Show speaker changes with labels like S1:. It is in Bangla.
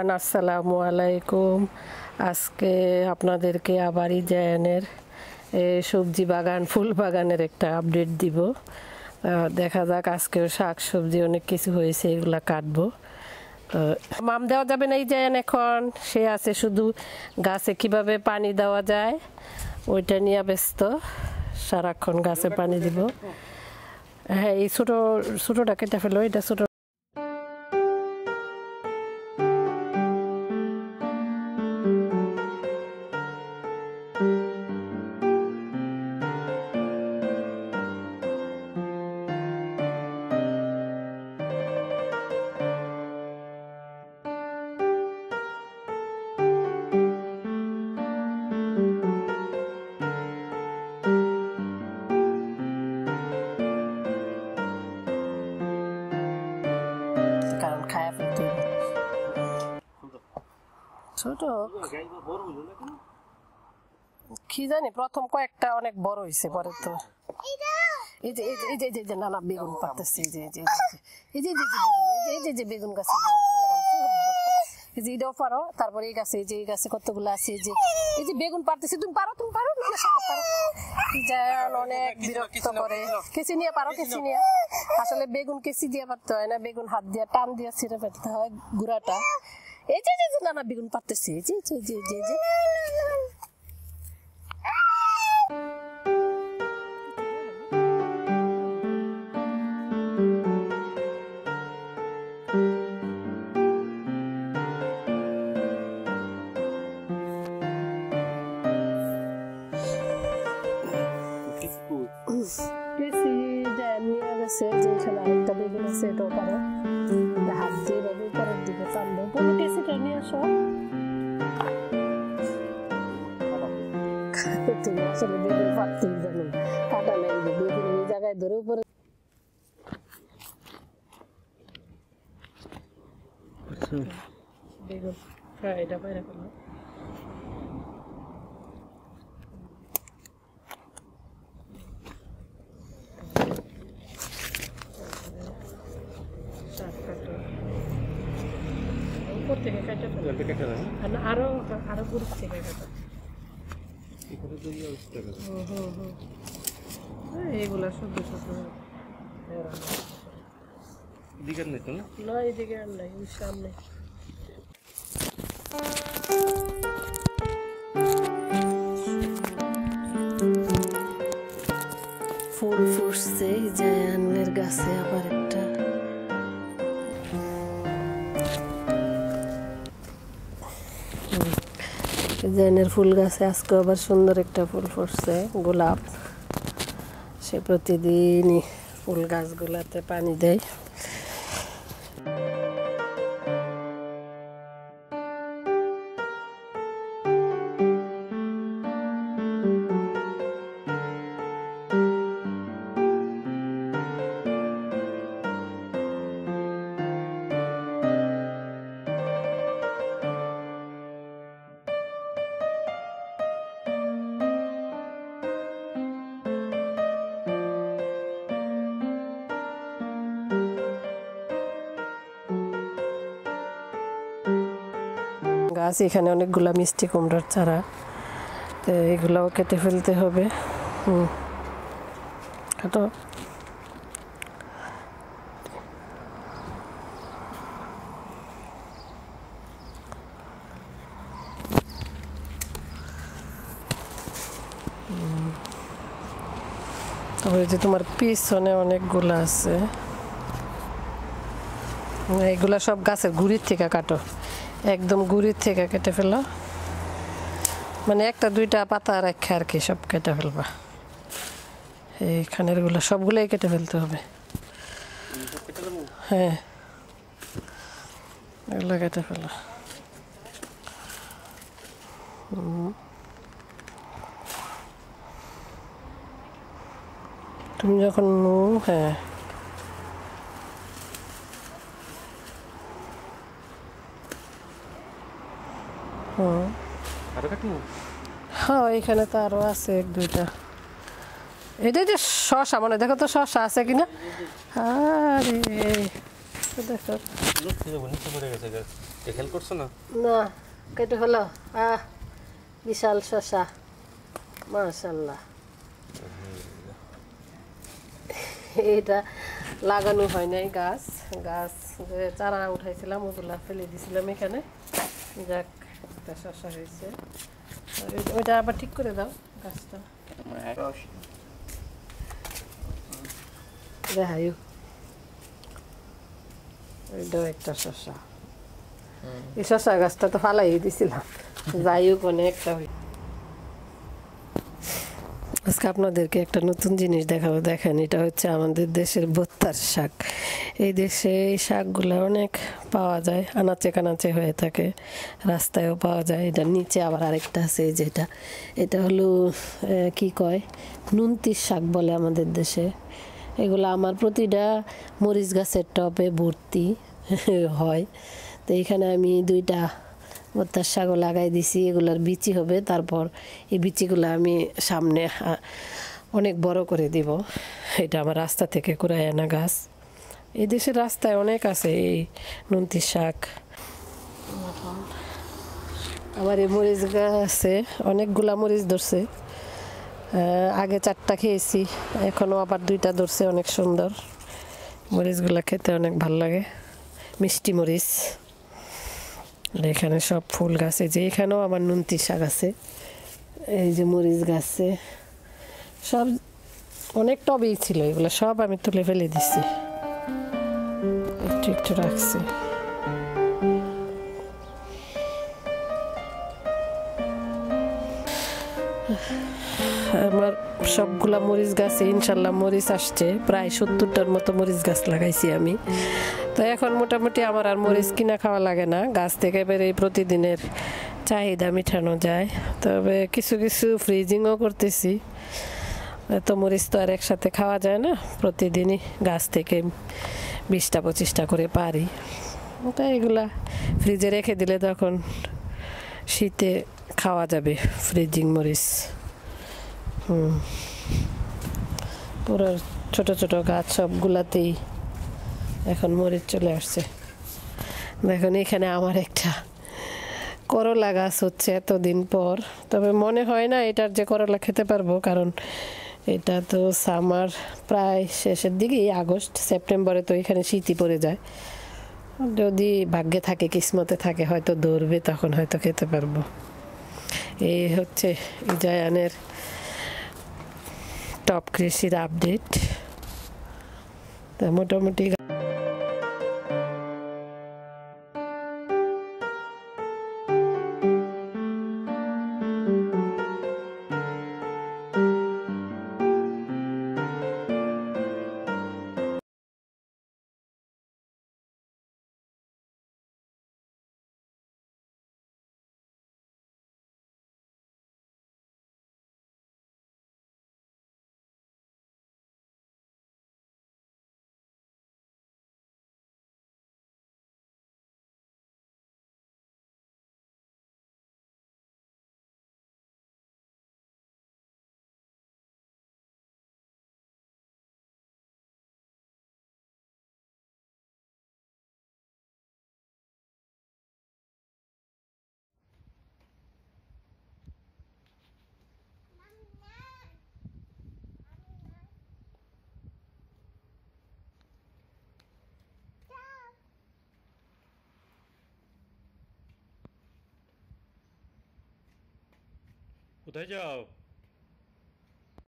S1: এভরিওয়ান, আসসালামু আলাইকুম। আজকে আপনাদেরকে আবারই জায়ানের সবজি বাগান, ফুল বাগানের একটা আপডেট দিব। দেখা যাক, আজকেও শাক সবজি অনেক কিছু হয়েছে, এগুলা কাটবো। তো মাম দেওয়া যাবে না এই জায়ান, এখন সে আছে শুধু গাছে কিভাবে পানি দেওয়া যায় ওইটা নিয়ে ব্যস্ত, সারাক্ষণ গাছে পানি দিব। হ্যাঁ, এই ছোটোটা কেটে ফেলো, এটা ছোটো। কারণ খায়া ফেলতে ছোট কি জানি, প্রথম কয়েকটা অনেক বড় হয়েছে, পরে তো এই যে এই যে এই যে নানা বেগুন পারতেছে, এই যে এই যে এই যে এই যে যে বেগুন গাছে এই যে এটাও পারো। তারপরে এই গাছে, এই গাছে কতগুলো আছে, এই যে বেগুন পারতেছে। তুমি পারো অনেক বিরক্ত করে। কেচি নিয়ে পারো, কেচি নিয়ে। আসলে বেগুন কেচি দিয়ে পারতে হয় না, বেগুন হাত দিয়ে টান দিয়ে ছিঁড়ে ফেলতে হয় গুড়াটা। এই যে নানা বেগুন পারতেছে, এই যে যেখানে আরেকটা বেগুন আছে, এটাও পারো। হাত দিয়ে এভাবে উপরের দিকে টানবো। পুরো কেসিটা নিয়ে আসো। তুমি আসলে বেগুন পারতেই জানো, কাটা নাই। বেগুন এই জায়গায় ধরে উপরে বেগুন এটা বাইরে ফেলো। থেকে কাটা ফেলো, আরো গুড় থেকে কাটা। এইগুলা সবজি এদিকে নেই তো না, এদিকে আর নাই, সামনে। ফুল ফুটছে জায়ানের গাছে, আবার একটা জায়ানের ফুল গাছে আজকে আবার সুন্দর একটা ফুল ফুটছে, গোলাপ। সে প্রতিদিনই ফুল গাছগুলাতে পানি দেয়। গাছ এখানে অনেকগুলা মিষ্টি কুমড়ার চারা, তো এগুলাও কেটে ফেলতে হবে। কাটো। তারপরে যে তোমার পিছনে অনেকগুলা আছে, এগুলা সব গাছের গুড়ির থেকে কাটো, একদম গুড়ির থেকে কেটে ফেলো। মানে একটা দুইটা পাতা রাখে আর কি, সব কেটে ফেলবা। এইখানের গুলো সবগুলোই কেটে ফেলতে হবে। হ্যাঁ, এগুলো কেটে ফেলো। তুমি যখন হ্যাঁ হ্যাঁ, এখানে তো আরো আছে এক দুইটা। এটা যে শসা, মানে দেখো তো শসা আছে কিনা। আরে দেখো
S2: নিচে পড়ে গেছে খেয়াল করছো না?
S1: না কেটে হলো বিশাল শশা মাশাআল্লাহ। এটা লাগানো হয় নাই, গাছ যে চারা উঠাইছিলাম ওগুলা ফেলে দিছিলাম এখানে। যাক একটা শশা হয়েছে, ওইটা আবার ঠিক করে দাও গাছটা। দেখাই ওইটাও একটা শশা। এই শশা গাছটা তো ফালাই দিছিলাম, যাই হোক অনেকটা। আজকে আপনাদেরকে একটা নতুন জিনিস দেখাবো। দেখেন, এটা হচ্ছে আমাদের দেশের ভুট্টার শাক। এই দেশে এই শাকগুলো অনেক পাওয়া যায়, আনাচে কানাচে হয়ে থাকে, রাস্তায়ও পাওয়া যায়। এটার নিচে আবার আরেকটা আছে, যেটা এটা হলো কি কয়, নুনতির শাক বলে আমাদের দেশে। এগুলো আমার প্রতিটা মরিচ গাছের টবে ভর্তি হয়। তো এখানে আমি 2টা ভুট্টার শাকও লাগাই দিছি, এগুলার বিচি হবে। তারপর এই বিচিগুলো আমি সামনে অনেক বড় করে দিব। এটা আমার রাস্তা থেকে কুড়ায় আনা গাছ। এই দেশের রাস্তায় অনেক আছে এই নুনতির শাক। আমার এই মরিচ গাছে অনেকগুলা মরিচ ধরছে, আগে 4টা খেয়েছি, এখনও আবার 2টা ধরছে। অনেক সুন্দর মরিচগুলা, খেতে অনেক ভালো লাগে, মিষ্টি মরিচ। এখানে সব ফুল গাছে, যে এখানেও আমার নুনতি শাক আছে, এই যে মরিচ গাছে সব অনেক টবেই ছিল। এগুলো সব আমি তুলে ফেলে দিছি, একটু একটু রাখছি। আমার সবগুলা মরিচ গাছে ইনশাল্লাহ মরিচ আসছে। প্রায় 70টার মতো মরিচ গাছ লাগাইছি আমি। তো এখন মোটামুটি আমার আর মরিচ কিনা খাওয়া লাগে না, গাছ থেকে বেরিয়ে প্রতিদিনের চাহিদা মেটানো যায়। তবে কিছু কিছু ফ্রিজিংও করতেছি। এত মরিচ তো আর একসাথে খাওয়া যায় না, প্রতিদিনই গাছ থেকে 20টা 25টা করে পারি। তাই এগুলা ফ্রিজে রেখে দিলে তখন শীতে খাওয়া যাবে ফ্রিজিং মরিচ। পুরো ছোট ছোট গাছ সবগুলাতেই এখন মরিচ চলে আসছে। দেখুন এখানে আমার একটা করলা গাছ হচ্ছে এতদিন পর। তবে মনে হয় না এটার যে করলা খেতে পারবো, কারণ এটা তো সামার প্রায় শেষের দিকেই, আগস্ট সেপ্টেম্বরে তো এখানে শীতই পড়ে যায়। যদি ভাগ্যে থাকে, কিসমতে থাকে, হয়তো ধরবে, তখন হয়তো খেতে পারবো। এই হচ্ছে জায়ানের টপ কৃষির আপডেট। তা মোটামুটি
S2: কোথায় যাও?